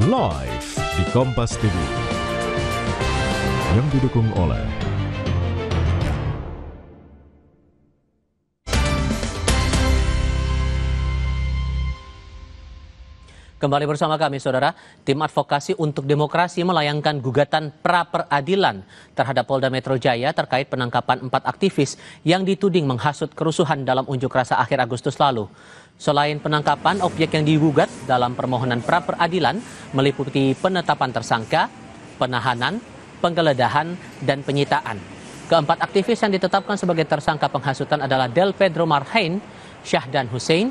live di Kompas TV yang didukung oleh Kembali bersama kami, Saudara. Tim Advokasi untuk Demokrasi melayangkan gugatan pra-peradilan terhadap Polda Metro Jaya terkait penangkapan 4 aktivis yang dituding menghasut kerusuhan dalam unjuk rasa akhir Agustus lalu. Selain penangkapan, objek yang digugat dalam permohonan pra-peradilan meliputi penetapan tersangka, penahanan, penggeledahan, dan penyitaan. Keempat aktivis yang ditetapkan sebagai tersangka penghasutan adalah Del Pedro Marhain, Syahdan Hussein,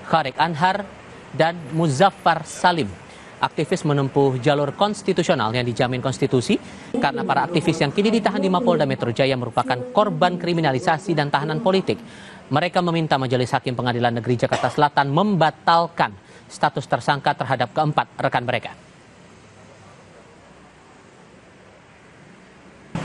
Kharik Anhar, dan Muzaffar Salim. Aktivis menempuh jalur konstitusional yang dijamin konstitusi karena para aktivis yang kini ditahan di Mapolda Metro Jaya merupakan korban kriminalisasi dan tahanan politik. Mereka meminta Majelis Hakim Pengadilan Negeri Jakarta Selatan membatalkan status tersangka terhadap keempat rekan mereka.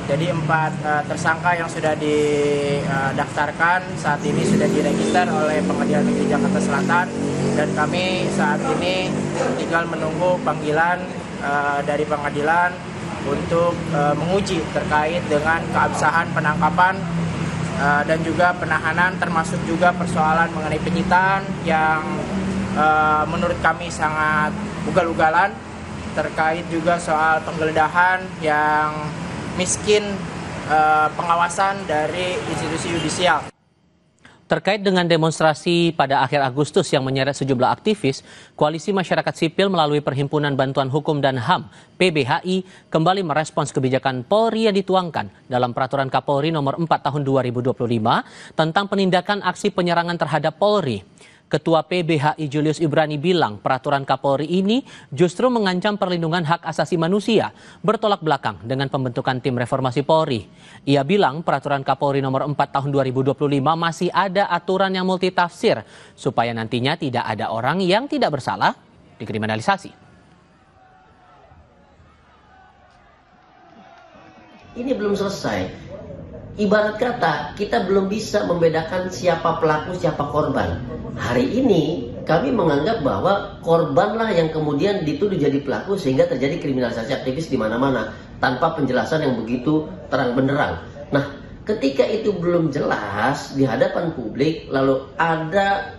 Jadi 4 tersangka yang sudah didaftarkan saat ini sudah diregister oleh Pengadilan Negeri Jakarta Selatan, dan kami saat ini tinggal menunggu panggilan dari pengadilan untuk menguji terkait dengan keabsahan penangkapan dan juga penahanan, termasuk juga persoalan mengenai penyitaan yang menurut kami sangat ugal-ugalan, terkait juga soal penggeledahan yang miskin pengawasan dari institusi yudisial. Terkait dengan demonstrasi pada akhir Agustus yang menyeret sejumlah aktivis, Koalisi Masyarakat Sipil melalui Perhimpunan Bantuan Hukum dan HAM (PBHI) kembali merespons kebijakan Polri yang dituangkan dalam Peraturan Kapolri Nomor 4 Tahun 2025 tentang penindakan aksi penyerangan terhadap Polri. Ketua PBHI Julius Ibrani bilang peraturan Kapolri ini justru mengancam perlindungan hak asasi manusia, bertolak belakang dengan pembentukan tim reformasi Polri. Ia bilang peraturan Kapolri nomor 4 tahun 2025 masih ada aturan yang multitafsir supaya nantinya tidak ada orang yang tidak bersalah dikriminalisasi. Ini belum selesai. Ibarat kata, kita belum bisa membedakan siapa pelaku, siapa korban. Hari ini kami menganggap bahwa korbanlah yang kemudian dituduh jadi pelaku sehingga terjadi kriminalisasi aktivis di mana-mana tanpa penjelasan yang begitu terang benderang. Nah, ketika itu belum jelas di hadapan publik, lalu ada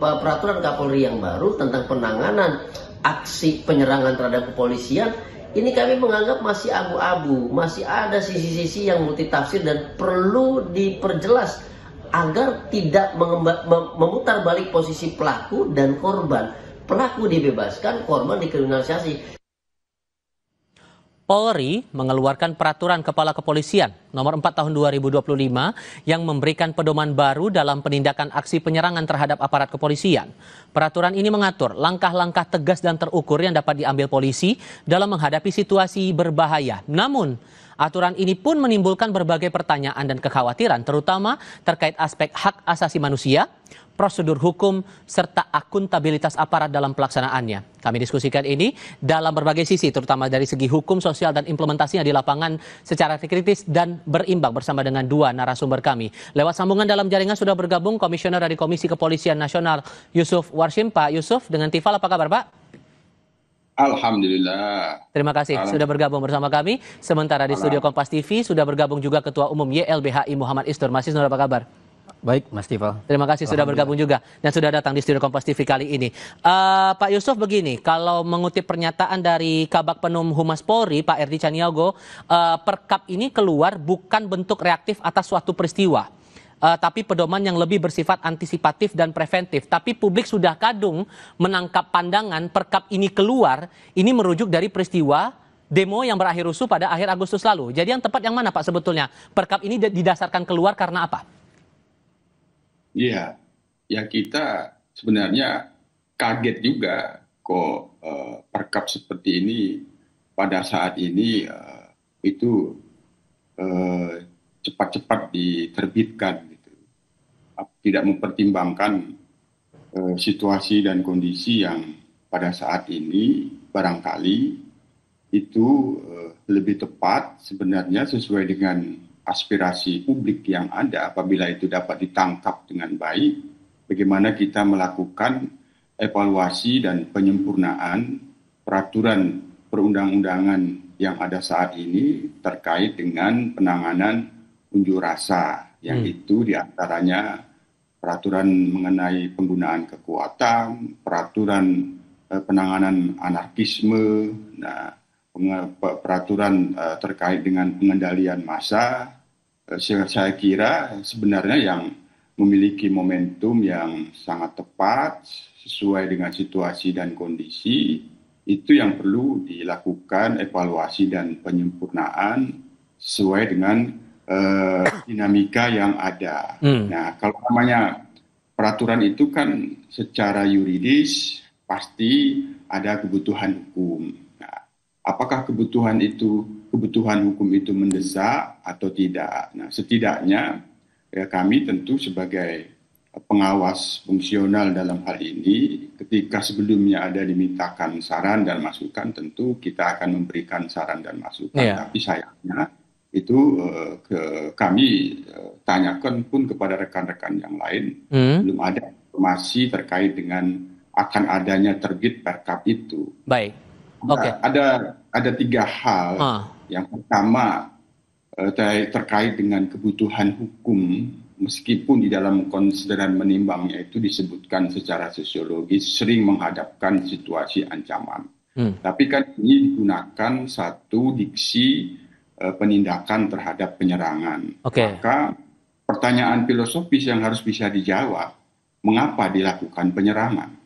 peraturan Kapolri yang baru tentang penanganan aksi penyerangan terhadap kepolisian. Ini kami menganggap masih abu-abu, masih ada sisi-sisi yang multitafsir dan perlu diperjelas agar tidak memutar balik posisi pelaku dan korban. Pelaku dibebaskan, korban dikriminalisasi. Polri mengeluarkan peraturan Kepala Kepolisian nomor 4 tahun 2025 yang memberikan pedoman baru dalam penindakan aksi penyerangan terhadap aparat kepolisian. Peraturan ini mengatur langkah-langkah tegas dan terukur yang dapat diambil polisi dalam menghadapi situasi berbahaya. Namun, aturan ini pun menimbulkan berbagai pertanyaan dan kekhawatiran, terutama terkait aspek hak asasi manusia, prosedur hukum, serta akuntabilitas aparat dalam pelaksanaannya. Kami diskusikan ini dalam berbagai sisi, terutama dari segi hukum, sosial, dan implementasinya di lapangan secara kritis dan berimbang bersama dengan 2 narasumber kami. Lewat sambungan dalam jaringan sudah bergabung Komisioner dari Komisi Kepolisian Nasional Yusuf Warshim. Pak Yusuf, dengan Tifal, apa kabar Pak? Alhamdulillah. Terima kasih sudah bergabung bersama kami. Sementara di studio Kompas TV sudah bergabung juga Ketua Umum YLBHI Muhammad Isnur. Mas Isnur, apa kabar? Baik, Mas Tifal. Terima kasih sudah bergabung juga dan sudah datang di studio Kompas TV kali ini. Pak Yusuf, begini, kalau mengutip pernyataan dari Kabag Penum Humas Polri, Pak Erdi Caniago, Perkap ini keluar bukan bentuk reaktif atas suatu peristiwa, tapi pedoman yang lebih bersifat antisipatif dan preventif. Tapi publik sudah kadung menangkap pandangan Perkap ini keluar, ini merujuk dari peristiwa demo yang berakhir rusuh pada akhir Agustus lalu. Jadi yang tepat yang mana Pak sebetulnya? Perkap ini didasarkan keluar karena apa? Iya, ya kita sebenarnya kaget juga kok Perkap seperti ini pada saat ini itu cepat-cepat diterbitkan, gitu. Tidak mempertimbangkan situasi dan kondisi yang pada saat ini barangkali itu lebih tepat sebenarnya sesuai dengan aspirasi publik yang ada. Apabila itu dapat ditangkap dengan baik, bagaimana kita melakukan evaluasi dan penyempurnaan peraturan perundang-undangan yang ada saat ini terkait dengan penanganan unjuk rasa, yang itu diantaranya peraturan mengenai penggunaan kekuatan, peraturan penanganan anarkisme, peraturan terkait dengan pengendalian massa. Saya kira sebenarnya yang memiliki momentum yang sangat tepat sesuai dengan situasi dan kondisi, itu yang perlu dilakukan evaluasi dan penyempurnaan sesuai dengan dinamika yang ada. Nah, kalau namanya peraturan itu kan secara yuridis pasti ada kebutuhan hukum. Nah, apakah kebutuhan hukum itu mendesak atau tidak? Nah, setidaknya ya kami tentu sebagai pengawas fungsional dalam hal ini, ketika sebelumnya ada dimintakan saran dan masukan, tentu kita akan memberikan saran dan masukan. Tapi sayangnya itu kami tanyakan pun kepada rekan-rekan yang lain, belum ada informasi terkait dengan akan adanya terbit Perkap itu. Baik. Oke. Ada 3 hal. Yang pertama terkait dengan kebutuhan hukum. Meskipun di dalam konsideran menimbangnya itu disebutkan secara sosiologis sering menghadapkan situasi ancaman. Tapi kan ini digunakan satu diksi penindakan terhadap penyerangan. Maka pertanyaan filosofis yang harus bisa dijawab, mengapa dilakukan penyerangan?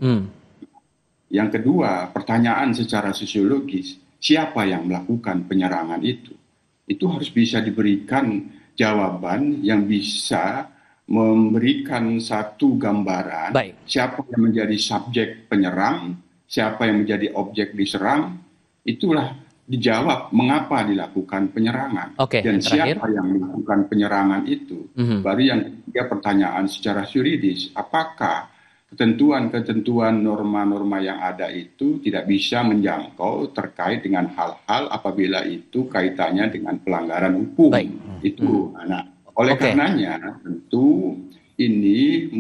Yang kedua, pertanyaan secara sosiologis, siapa yang melakukan penyerangan itu? Itu harus bisa diberikan jawaban yang bisa memberikan satu gambaran siapa yang menjadi subjek penyerang, siapa yang menjadi objek diserang, itulah dijawab mengapa dilakukan penyerangan. Dan siapa yang melakukan penyerangan itu. Baru yang ketiga pertanyaan secara yuridis, apakah ketentuan-ketentuan norma-norma yang ada itu tidak bisa menjangkau terkait dengan hal-hal apabila itu kaitannya dengan pelanggaran hukum. Itu. Nah, oleh karenanya tentu ini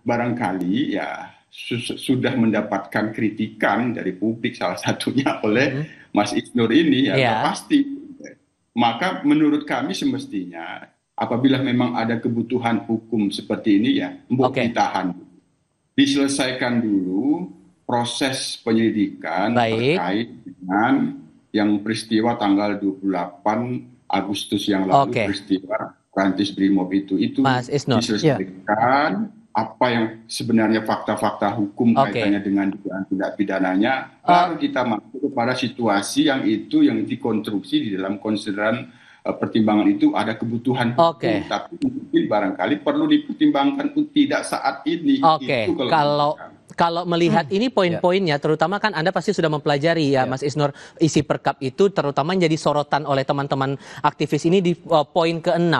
barangkali ya sudah mendapatkan kritikan dari publik, salah satunya oleh Mas Isnur ini ya pasti. Maka menurut kami semestinya apabila memang ada kebutuhan hukum seperti ini ya ditahan. Diselesaikan dulu proses penyelidikan terkait dengan yang peristiwa tanggal 28 Agustus yang lalu, peristiwa Rantis Brimob itu diselesaikan. Apa yang sebenarnya fakta-fakta hukum kaitannya dengan tindak pidananya, baru kita masuk kepada situasi yang dikonstruksi di dalam konsideran pertimbangan itu ada kebutuhan hukum, tapi mungkin barangkali perlu dipertimbangkan tidak saat ini. Itu kalau melihat ini poin-poinnya, terutama kan Anda pasti sudah mempelajari ya Mas Isnur, isi Perkap itu terutama menjadi sorotan oleh teman-teman aktivis ini di poin ke-6.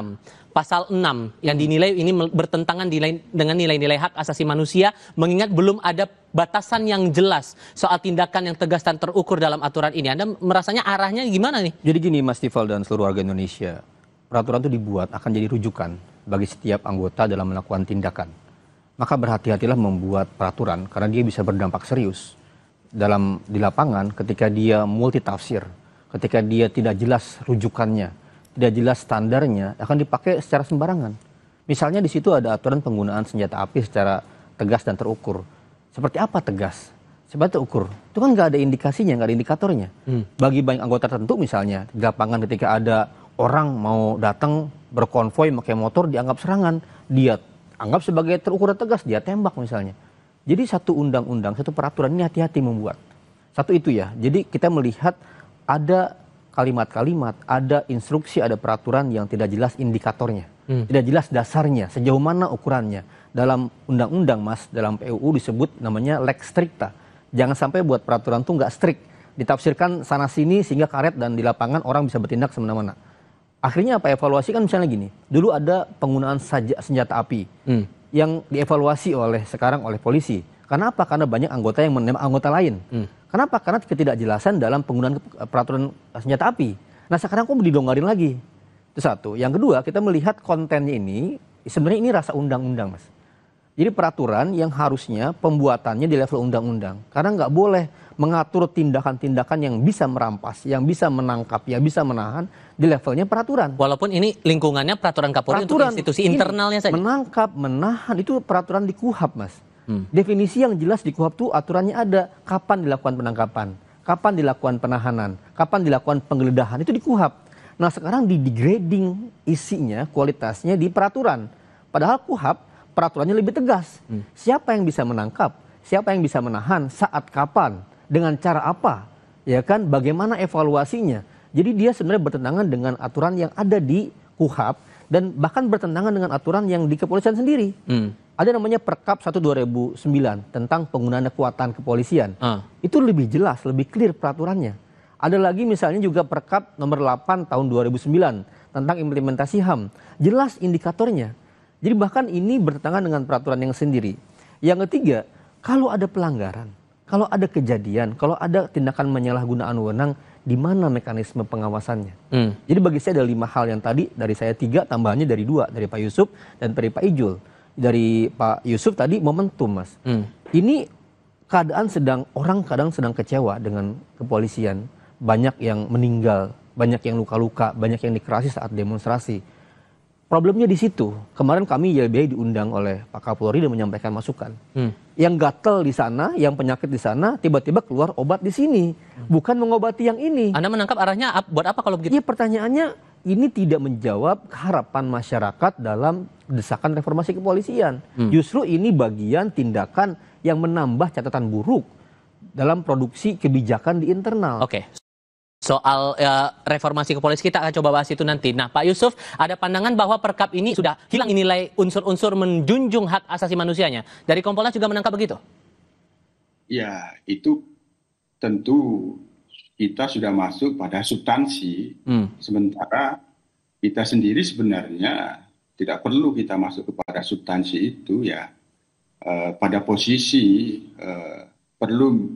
Pasal 6 yang dinilai ini bertentangan dengan nilai-nilai hak asasi manusia, mengingat belum ada batasan yang jelas soal tindakan yang tegas dan terukur dalam aturan ini. Anda merasanya arahnya gimana nih? Jadi gini Mas Tifal dan seluruh warga Indonesia, peraturan itu dibuat akan jadi rujukan bagi setiap anggota dalam melakukan tindakan. Maka berhati-hatilah membuat peraturan karena dia bisa berdampak serius di lapangan ketika dia multitafsir, ketika dia tidak jelas rujukannya, tidak jelas standarnya, akan dipakai secara sembarangan. Misalnya di situ ada aturan penggunaan senjata api secara tegas dan terukur. Seperti apa tegas? Seperti terukur. Itu kan nggak ada indikasinya, nggak ada indikatornya. Bagi banyak anggota tertentu misalnya, di lapangan ketika ada orang mau datang berkonvoi pakai motor dianggap serangan, dia anggap sebagai terukur dan tegas, dia tembak misalnya. Jadi satu undang-undang, satu peraturan ini hati-hati membuat. Satu itu ya, jadi kita melihat ada kalimat-kalimat, ada instruksi, ada peraturan yang tidak jelas indikatornya, tidak jelas dasarnya, sejauh mana ukurannya. Dalam undang-undang Mas, dalam PUU disebut namanya lex stricta. Jangan sampai buat peraturan tuh nggak strict, ditafsirkan sana-sini sehingga karet dan di lapangan orang bisa bertindak semena-mena. Akhirnya apa, evaluasi kan misalnya gini, dulu ada penggunaan senjata api yang dievaluasi sekarang oleh polisi. Karena apa? Karena banyak anggota yang menembak anggota lain. Kenapa? Karena ketidakjelasan dalam penggunaan peraturan senjata api. Nah sekarang kok didonggarin lagi. Itu satu. Yang kedua, kita melihat kontennya ini, sebenarnya ini rasa undang-undang Mas. Jadi peraturan yang harusnya pembuatannya di level undang-undang. Karena nggak boleh mengatur tindakan-tindakan yang bisa merampas, yang bisa menangkap, yang bisa menahan di levelnya peraturan. Walaupun ini lingkungannya peraturan Kapolri untuk institusi internalnya saja. Menangkap, menahan itu peraturan di KUHAP, Mas. Definisi yang jelas di KUHAP itu aturannya ada. Kapan dilakukan penangkapan, kapan dilakukan penahanan, kapan dilakukan penggeledahan, itu di KUHAP. Nah sekarang di degrading isinya, kualitasnya di peraturan. Padahal KUHAP peraturannya lebih tegas. Siapa yang bisa menangkap, siapa yang bisa menahan, saat kapan, dengan cara apa, ya kan? Bagaimana evaluasinya? Jadi dia sebenarnya bertentangan dengan aturan yang ada di KUHAP dan bahkan bertentangan dengan aturan yang di kepolisian sendiri. Ada namanya Perkap 1/2009 tentang penggunaan kekuatan kepolisian. Itu lebih jelas, lebih clear peraturannya. Ada lagi misalnya juga Perkap nomor 8 tahun 2009 tentang implementasi HAM. Jelas indikatornya. Jadi bahkan ini bertentangan dengan peraturan yang sendiri. Yang ketiga, kalau ada pelanggaran, kalau ada kejadian, kalau ada tindakan penyalahgunaan wewenang, di mana mekanisme pengawasannya? Jadi bagi saya ada 5 hal yang tadi, dari saya 3, tambahannya dari 2, dari Pak Yusuf dan dari Pak Ijul. Dari Pak Yusuf tadi momentum, Mas. Ini orang kadang sedang kecewa dengan kepolisian. Banyak yang meninggal, banyak yang luka-luka, banyak yang dikerasi saat demonstrasi. Problemnya di situ. Kemarin kami YLBI diundang oleh Pak Kapolri dan menyampaikan masukan. Yang gatel di sana, yang penyakit di sana, tiba-tiba keluar obat di sini. Bukan mengobati yang ini. Anda menangkap arahnya buat apa kalau begitu? Iya, pertanyaannya ini tidak menjawab harapan masyarakat dalam desakan reformasi kepolisian. Justru ini bagian tindakan yang menambah catatan buruk dalam produksi kebijakan di internal. Oke. Soal reformasi kepolisian kita akan coba bahas itu nanti. Nah, Pak Yusuf, ada pandangan bahwa Perkap ini sudah hilang nilai unsur-unsur menjunjung hak asasi manusianya. Dari Kompolnas juga menangkap begitu? Ya, itu tentu kita sudah masuk pada substansi. Sementara kita sendiri sebenarnya tidak perlu kita masuk kepada substansi itu ya. Pada posisi perlu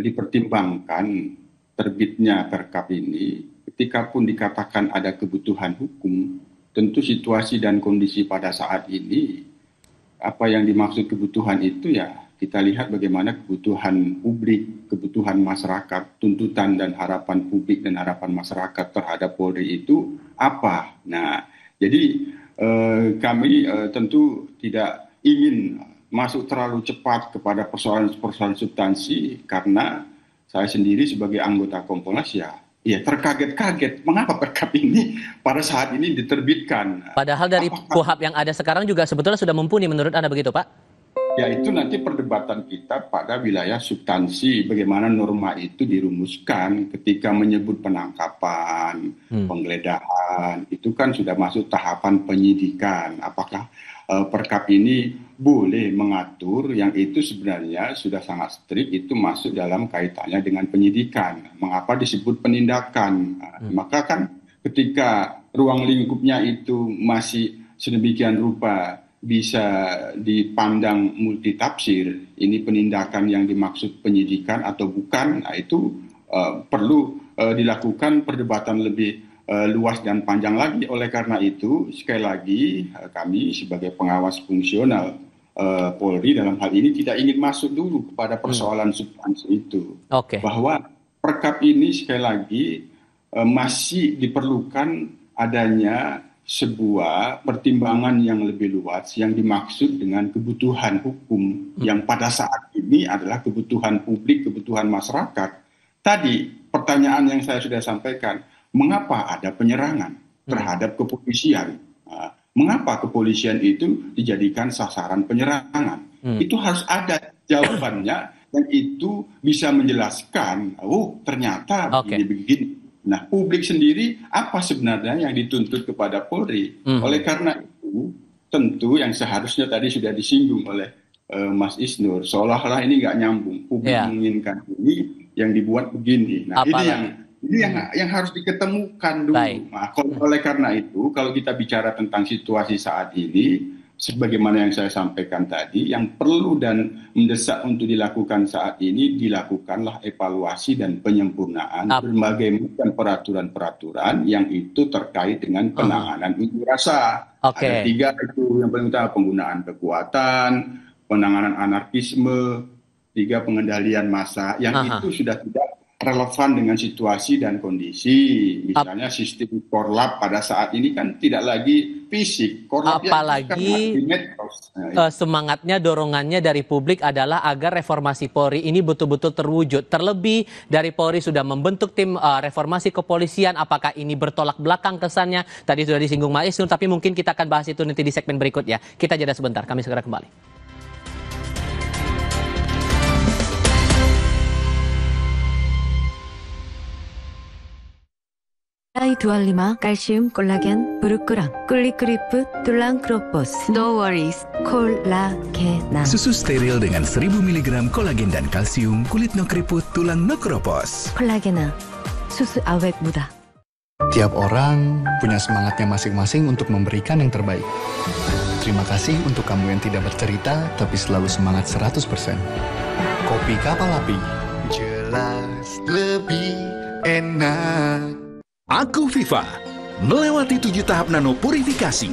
dipertimbangkan terbitnya Perkap ini, ketika pun dikatakan ada kebutuhan hukum, tentu situasi dan kondisi pada saat ini, apa yang dimaksud kebutuhan itu ya kita lihat bagaimana kebutuhan publik, kebutuhan masyarakat, tuntutan dan harapan publik dan harapan masyarakat terhadap Polri itu apa. Nah, jadi kami tentu tidak ingin masuk terlalu cepat kepada persoalan-persoalan substansi karena saya sendiri sebagai anggota Kompolnas ya terkaget-kaget mengapa Perkap ini pada saat ini diterbitkan. Padahal dari KUHAP yang ada sekarang juga sebetulnya sudah mumpuni menurut Anda begitu, Pak? Ya itu nanti perdebatan kita pada wilayah substansi bagaimana norma itu dirumuskan ketika menyebut penangkapan, penggeledahan, itu kan sudah masuk tahapan penyidikan. Apakah Perkap ini boleh mengatur yang itu sebenarnya sudah sangat strict, itu masuk dalam kaitannya dengan penyidikan. Mengapa disebut penindakan? Maka kan ketika ruang lingkupnya itu masih sedemikian rupa bisa dipandang multitafsir, ini penindakan yang dimaksud penyidikan atau bukan, nah itu perlu dilakukan perdebatan lebih luas dan panjang lagi. Oleh karena itu, sekali lagi kami sebagai pengawas fungsional Polri dalam hal ini tidak ingin masuk dulu kepada persoalan substansi itu. Bahwa Perkap ini sekali lagi masih diperlukan adanya sebuah pertimbangan yang lebih luas yang dimaksud dengan kebutuhan hukum yang pada saat ini adalah kebutuhan publik, kebutuhan masyarakat. Tadi pertanyaan yang saya sudah sampaikan, mengapa ada penyerangan terhadap kepolisian? Mengapa kepolisian itu dijadikan sasaran penyerangan? Itu harus ada jawabannya dan itu bisa menjelaskan, oh ternyata begini-begini. Nah, publik sendiri apa sebenarnya yang dituntut kepada Polri? Oleh karena itu, tentu yang seharusnya tadi sudah disinggung oleh Mas Isnur, seolah-olah ini nggak nyambung. Publik menginginkan ini, yang dibuat begini. Nah, ini yang harus diketemukan dulu. Nah, oleh karena itu, kalau kita bicara tentang situasi saat ini, sebagaimana yang saya sampaikan tadi, yang perlu dan mendesak untuk dilakukan saat ini, dilakukanlah evaluasi dan penyempurnaan berbagai macam peraturan-peraturan yang itu terkait dengan penanganan unjuk rasa. Ada 3 itu yang paling utama, penggunaan kekuatan, penanganan anarkisme, 3 pengendalian massa yang itu sudah tidak relevan dengan situasi dan kondisi. Misalnya sistem korlap pada saat ini kan tidak lagi fisik. Apalagi semangatnya, dorongannya dari publik adalah agar reformasi Polri ini betul-betul terwujud. Terlebih dari Polri sudah membentuk tim reformasi kepolisian. Apakah ini bertolak belakang kesannya? Tadi sudah disinggung Mas Isnur, tapi mungkin kita akan bahas itu nanti di segmen berikutnya. Kita jeda sebentar, kami segera kembali. Mulai 25 kalsium 콜라겐 브루크랑 꿀리크리프 툴랑 크로포스 No worries 콜라겐 Susu steril dengan 1000 mg kolagen dan kalsium, kulit no keriput, tulang no keropos. 콜라겐아 susu awet muda. Tiap orang punya semangatnya masing-masing untuk memberikan yang terbaik. Terima kasih untuk kamu yang tidak bercerita tapi selalu semangat 100%. Kopi Kapal Api jelas lebih enak. Aku Viva melewati 7 tahap nanopurifikasi,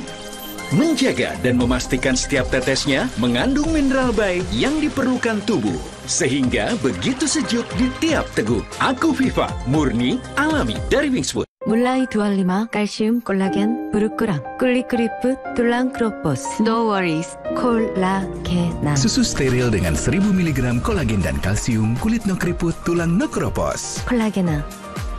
menjaga dan memastikan setiap tetesnya mengandung mineral baik yang diperlukan tubuh, sehingga begitu sejuk di tiap teguk. Aku Viva murni alami dari Wingswood. Mulai 25 kalsium 콜라겐 브루크랑 꿀리크리프 툴랑 크로포스 No worries 콜라겐 Susu steril dengan 1000 mg kolagen dan kalsium, kulit no keriput, tulang no keropos. 콜라겐아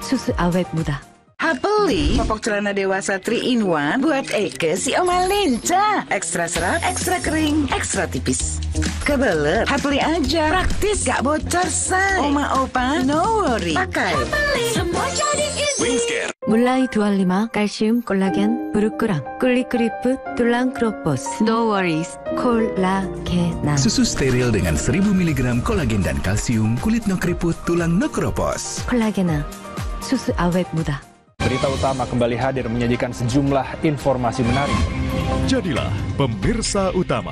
susu awet muda. Beli popok celana dewasa 3-in-1 buat Eke si Oma Linca. Ekstra serat, ekstra kering, ekstra tipis. Kebelet, beli aja. Praktis, gak bocor say. Oma Opa, no worry. Pakai. Semua jadi easy. Mulai 25 kalsium 콜라겐 브루크랑 꿀리크리프 툴랑 크로포스 No worries 콜라겐 Susu steril dengan 1000 mg kolagen dan kalsium, kulit no keriput, tulang no keropos. 콜라겐아 susu awet muda. Berita utama kembali hadir menyajikan sejumlah informasi menarik. Jadilah pemirsa utama.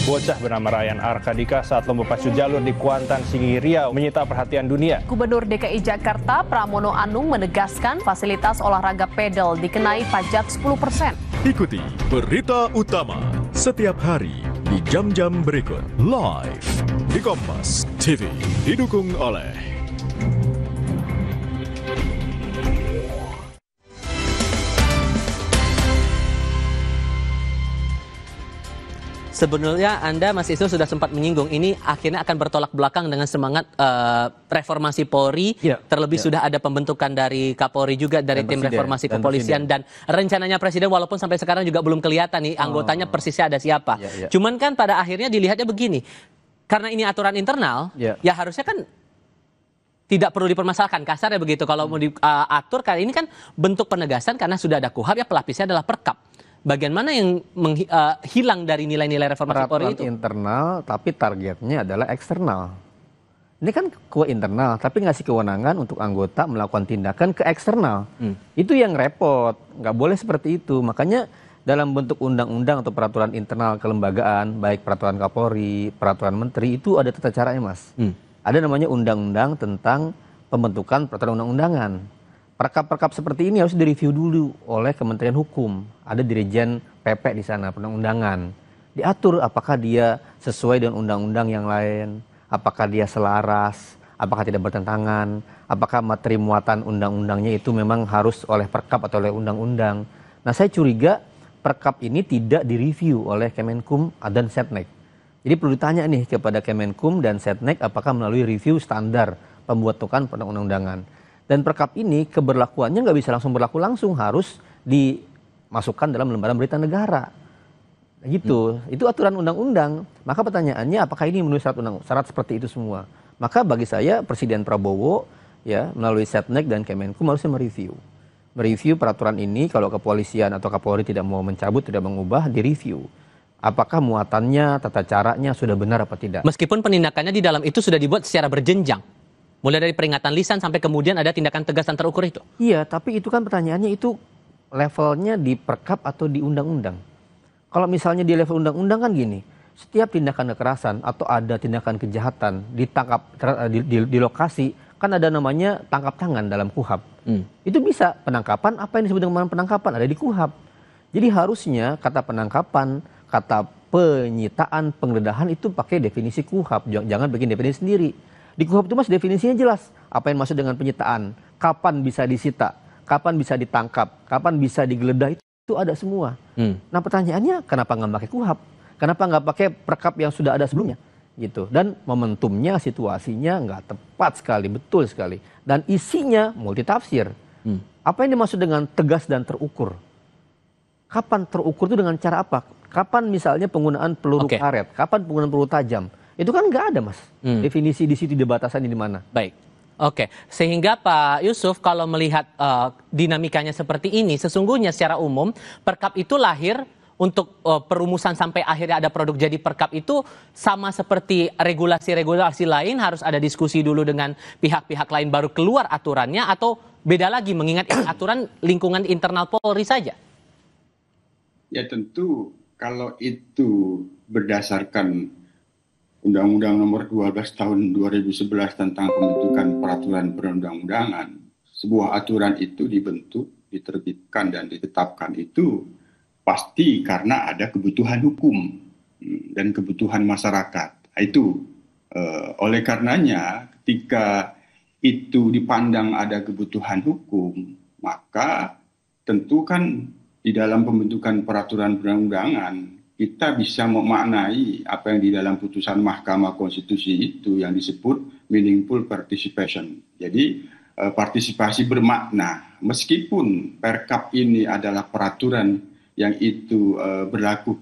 Bocah bernama Ryan Arkadika saat lomba pacu jalur di Kuantan, Singi, Riau menyita perhatian dunia. Gubernur DKI Jakarta Pramono Anung menegaskan fasilitas olahraga pedal dikenai pajak 10%. Ikuti berita utama setiap hari di jam-jam berikut. Live di Kompas TV. Didukung oleh Sebenarnya Anda, Mas Isnur, sudah sempat menyinggung ini akhirnya akan bertolak belakang dengan semangat reformasi Polri. Terlebih sudah ada pembentukan dari Kapolri juga, dari tim reformasi kepolisian. Dan rencananya Presiden walaupun sampai sekarang juga belum kelihatan nih anggotanya persisnya ada siapa. Cuman kan pada akhirnya dilihatnya begini, karena ini aturan internal, ya harusnya kan tidak perlu dipermasalahkan, kasarnya begitu. Kalau mau diatur kali ini kan bentuk penegasan karena sudah ada KUHAP, ya pelapisnya adalah Perkap. Bagian mana yang hilang dari nilai-nilai reformasi Polri itu? Internal, tapi targetnya adalah eksternal. Ini kan internal, tapi ngasih kewenangan untuk anggota melakukan tindakan ke eksternal. Itu yang repot, nggak boleh seperti itu. Makanya dalam bentuk undang-undang atau peraturan internal kelembagaan, baik peraturan Kapolri, peraturan Menteri, itu ada tata caranya, Mas. Ada namanya undang-undang tentang pembentukan peraturan undang-undangan. Perkap-perkap seperti ini harus direview dulu oleh Kementerian Hukum. Ada Dirjen PP di sana, perundang-undangan. Diatur apakah dia sesuai dengan undang-undang yang lain, apakah dia selaras, apakah tidak bertentangan, apakah materi muatan undang-undangnya itu memang harus oleh Perkap atau oleh undang-undang. Nah, saya curiga Perkap ini tidak direview oleh Kemenkum dan Setnek. Jadi perlu ditanya nih kepada Kemenkum dan Setnek apakah melalui review standar pembuatan perundang-undangan. Dan Perkap ini keberlakuannya nggak bisa langsung berlaku langsung, harus dimasukkan dalam lembaran berita negara. Gitu, itu aturan undang-undang. Maka pertanyaannya apakah ini memenuhi syarat seperti itu semua? Maka bagi saya Presiden Prabowo ya melalui Setnek dan Kemenkum harusnya mereview peraturan ini. Kalau kepolisian atau Kapolri tidak mau mencabut, tidak mengubah, direview. Apakah muatannya, tata caranya sudah benar apa tidak? Meskipun penindakannya di dalam itu sudah dibuat secara berjenjang. Mulai dari peringatan lisan sampai kemudian ada tindakan tegas dan terukur itu. Iya, tapi itu kan pertanyaannya itu levelnya di Perkap atau di undang-undang. Kalau misalnya di level undang-undang kan gini, setiap tindakan kekerasan atau ada tindakan kejahatan ditangkap di lokasi, kan ada namanya tangkap tangan dalam KUHAP. Itu bisa penangkapan, apa yang disebut dengan penangkapan ada di KUHAP. Jadi harusnya kata penangkapan, kata penyitaan, penggeledahan itu pakai definisi KUHP, jangan bikin definisi sendiri. Di KUHP itu Mas definisinya jelas, apa yang maksud dengan penyitaan, kapan bisa disita, kapan bisa ditangkap, kapan bisa digeledah, itu ada semua. Nah pertanyaannya, kenapa nggak pakai KUHP? Kenapa nggak pakai perkap yang sudah ada sebelumnya? Gitu. Dan momentumnya, situasinya nggak tepat sekali, betul sekali. Dan isinya multitafsir. Apa yang dimaksud dengan tegas dan terukur? Kapan terukur itu dengan cara apa? Kapan misalnya penggunaan peluru karet? Kapan penggunaan peluru tajam? Itu kan nggak ada, Mas. Definisi di situ, di batasannya di mana? Baik. Oke, sehingga Pak Yusuf kalau melihat dinamikanya seperti ini, sesungguhnya secara umum perkap itu lahir untuk perumusan sampai akhirnya ada produk jadi perkap itu sama seperti regulasi-regulasi lain, harus ada diskusi dulu dengan pihak-pihak lain baru keluar aturannya, atau beda lagi mengingat aturan lingkungan internal Polri saja? Ya tentu kalau itu berdasarkan Undang-Undang Nomor 12 Tahun 2011 tentang pembentukan peraturan perundang-undangan, sebuah aturan itu dibentuk, diterbitkan dan ditetapkan itu pasti karena ada kebutuhan hukum dan kebutuhan masyarakat. Itu oleh karenanya ketika itu dipandang ada kebutuhan hukum, maka tentu kan di dalam pembentukan peraturan perundang-undangan kita bisa memaknai apa yang di dalam putusan Mahkamah Konstitusi itu yang disebut meaningful participation. Jadi partisipasi bermakna, meskipun perkap ini adalah peraturan yang itu berlaku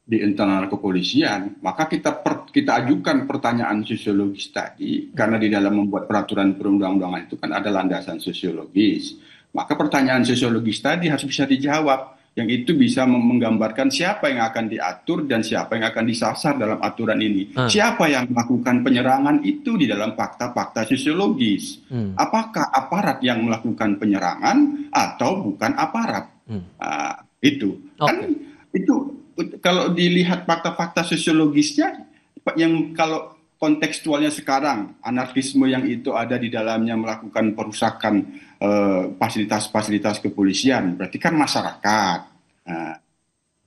di internal kepolisian, maka kita ajukan pertanyaan sosiologis tadi, karena di dalam membuat peraturan perundang-undangan itu kan ada landasan sosiologis. Maka pertanyaan sosiologis tadi harus bisa dijawab, yang itu bisa menggambarkan siapa yang akan diatur dan siapa yang akan disasar dalam aturan ini. Siapa yang melakukan penyerangan itu di dalam fakta-fakta sosiologis. Apakah aparat yang melakukan penyerangan atau bukan aparat? Itu. Kan itu kalau dilihat fakta-fakta sosiologisnya, yang kalau kontekstualnya sekarang, anarkisme yang itu ada di dalamnya melakukan perusakan fasilitas-fasilitas kepolisian, berarti kan masyarakat.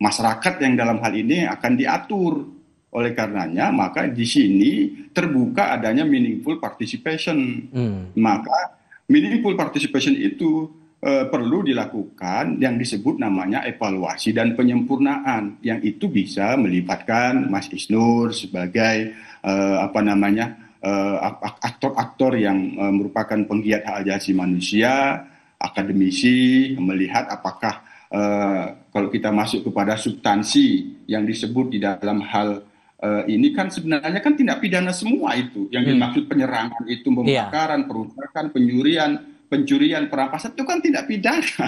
Masyarakat yang dalam hal ini akan diatur. Oleh karenanya, maka di sini terbuka adanya meaningful participation. Maka meaningful participation itu perlu dilakukan yang disebut namanya evaluasi dan penyempurnaan, yang itu bisa melibatkan Mas Isnur sebagai aktor-aktor yang merupakan penggiat hak asasi manusia, akademisi, melihat apakah kalau kita masuk kepada substansi yang disebut di dalam hal ini kan sebenarnya kan tindak pidana semua itu. Yang dimaksud penyerangan itu pembakaran, perusakan, pencurian, perampasan itu kan tidak pidana.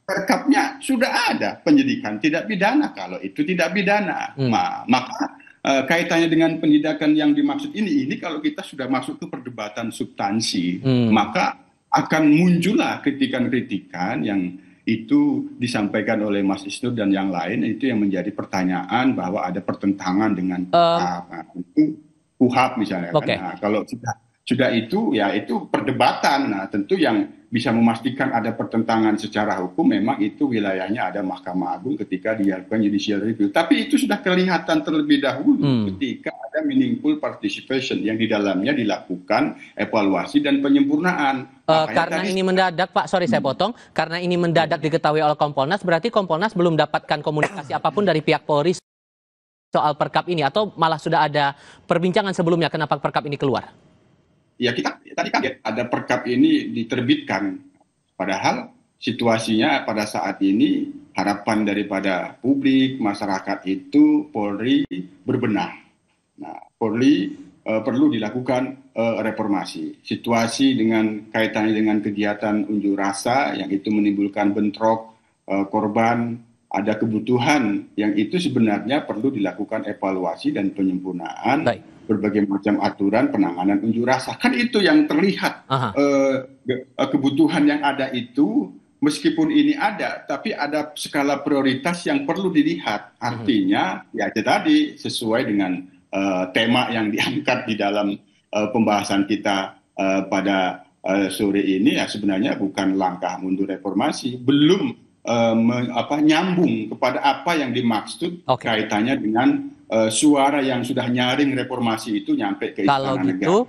Perkapnya sudah ada penyidikan tidak pidana kalau itu tidak pidana. Maka kaitannya dengan penindakan yang dimaksud ini kalau kita sudah masuk ke perdebatan substansi, maka akan muncullah kritikan-kritikan yang itu disampaikan oleh Mas Isnur dan yang lain, itu yang menjadi pertanyaan bahwa ada pertentangan dengan KUHP misalnya. Kan? Nah, kalau sudah itu ya itu perdebatan. Nah, tentu yang bisa memastikan ada pertentangan secara hukum memang itu wilayahnya ada Mahkamah Agung ketika dilakukan judicial review. Tapi itu sudah kelihatan terlebih dahulu ketika ada meaningful participation yang di dalamnya dilakukan evaluasi dan penyempurnaan. Karena ini mendadak, Pak, sorry saya potong, karena ini mendadak diketahui oleh Kompolnas, berarti Kompolnas belum dapatkan komunikasi apapun dari pihak Polri soal perkap ini, atau malah sudah ada perbincangan sebelumnya kenapa perkap ini keluar? Ya kita tadi kaget ada perkap ini diterbitkan, padahal situasinya pada saat ini harapan daripada publik, masyarakat itu Polri berbenah. Nah, Polri perlu dilakukan reformasi. Situasi dengan kaitannya dengan kegiatan unjuk rasa yang itu menimbulkan bentrok, korban, ada kebutuhan yang itu sebenarnya perlu dilakukan evaluasi dan penyempurnaan. Berbagai macam aturan penanganan unjuk rasa. Kan itu yang terlihat. Kebutuhan yang ada itu, meskipun ini ada, tapi ada skala prioritas yang perlu dilihat. Artinya, ya tadi sesuai dengan tema yang diangkat di dalam pembahasan kita pada sore ini, ya sebenarnya bukan langkah mundur reformasi. Belum nyambung kepada apa yang dimaksud kaitannya dengan suara yang sudah nyaring reformasi itu nyampe ke istana negara.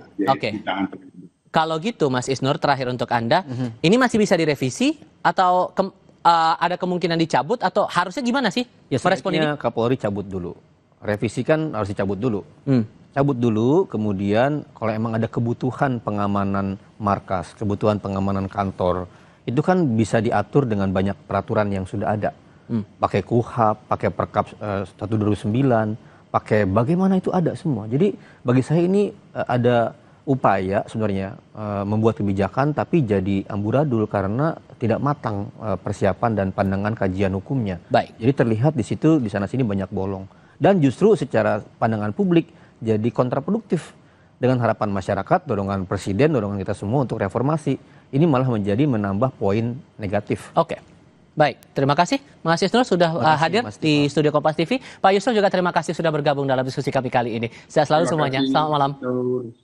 Kalau gitu Mas Isnur, terakhir untuk Anda, ini masih bisa direvisi atau ada kemungkinan dicabut atau harusnya gimana sih merespon ini? Kapolri cabut dulu. Revisi kan harus dicabut dulu. Cabut dulu, kemudian kalau emang ada kebutuhan pengamanan markas, kebutuhan pengamanan kantor, itu kan bisa diatur dengan banyak peraturan yang sudah ada. Pakai KUHAP, pakai Perkap 1 2009, pakai bagaimana itu ada semua. Jadi bagi saya ini ada upaya sebenarnya membuat kebijakan tapi jadi amburadul karena tidak matang persiapan dan pandangan kajian hukumnya. Jadi terlihat di situ di sana sini banyak bolong. Dan justru secara pandangan publik jadi kontraproduktif dengan harapan masyarakat, dorongan presiden, dorongan kita semua untuk reformasi. Ini malah menjadi menambah poin negatif. Baik, terima kasih Mas Isnur sudah hadir di studio Kompas TV. Pak Yusuf juga terima kasih sudah bergabung dalam diskusi kami kali ini. Sehat selalu semuanya. Selamat malam.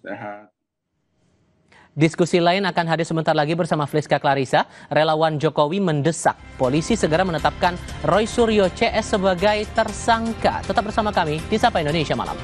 Sehat. Diskusi lain akan hadir sebentar lagi bersama Friska Clarissa. Relawan Jokowi mendesak polisi segera menetapkan Roy Suryo CS sebagai tersangka. Tetap bersama kami di Sapa Indonesia Malam.